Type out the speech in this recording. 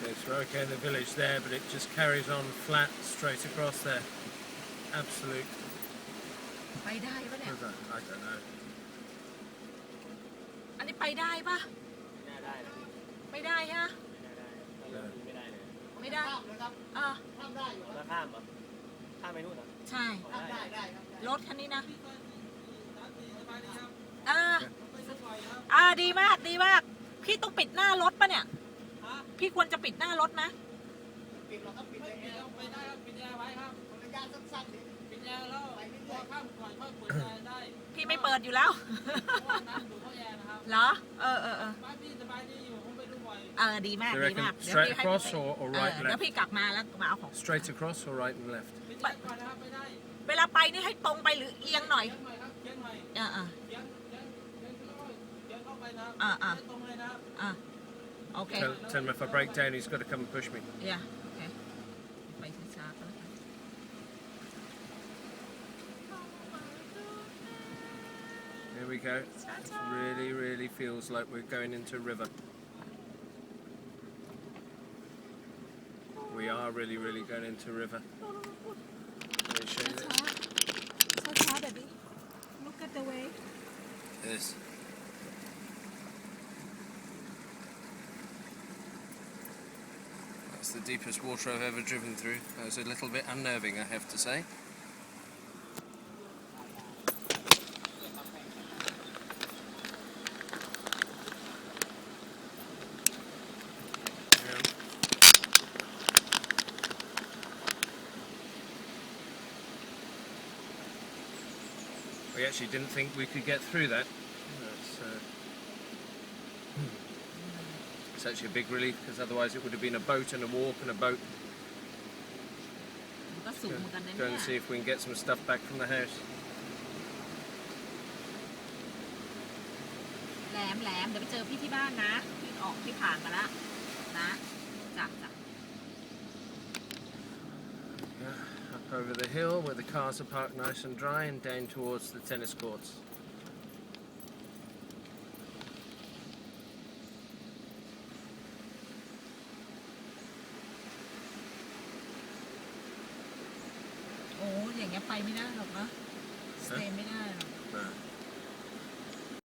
It's okay in the village there, but it just carries on flat straight across there. Absolute. ไปได้ปะเนี่ย I don't know. อันนี้ไปได้ปะ ไม่ได้นะ ไม่ได้ฮะ ไม่ได้เลย ไม่ได้ นะครับ อ่า ข้ามได้อยู่ แล้วข้ามเหรอข้ามไปนู่นเหรอ ใช่ ได้ครับ รถคันนี้นะดีมากดีมากพี่ต้องปิดหน้ารถปะเนี่ยพี่ควรจะปิดหน้ารถนะ ปิดเราก็ปิดแอร์ไปได้ครับปิดแอร์ไว้ครับระยะสั้นๆนี่ปิดแอร์แล้วไปเรื่อยๆข้ามก่อนค่อยเปิดแอร์ได้ พี่ไม่เปิดอยู่แล้ว น้ำดูดเข้าแอร์นะครับ เหรอบ้านพี่สบายดีอยู่ผมไปดูบ่อย ดีมาก Do you ดีมาก reckon เดี๋ยว straight พี่ให้ across or เ right ดี๋ยว left? พี่กลับมาแล้วมาเอาของ Straight across or right and left? ปิดแอร์ก่อนนะครับไม่ได้ เวลาไปนี่ให้ตรงไปหรือเอียงหน่อย เลี้ยงหน่อยครับเลี้ยงหน่อย อ่า เลี้ยงเข้าไปนะครับไม่ตรงเลยนะครับ โอเค Tell him if I break down, he's got to come and push me. โอเคไปช้าๆก็แล้วกัน Here we go. It really feels like we're going into a river. We are really going into a river. Let me show you this. ช้าๆแบบนี้ Look at the way This. That's the deepest water I've ever driven through. That was a little bit unnerving, I have to say. We actually didn't think we could get through that. It's actually a big relief because otherwise it would have been a boat and a walk and a boat. มันก็สูงเหมือนกันนะ Go เนี่ and ย see if we can get some stuff back from the house. แหลมเดี๋ยวไปเจอพี่ที่บ้านนะพี่ผ่านมาแล้วนะจ้ะ Yeah, up over the hill where the cars are parked nice and dry and down towards the tennis courts. Oh อย่างเงี้ยไปไม่ได้หรอกนะ stay ไม่ได้หรอก No.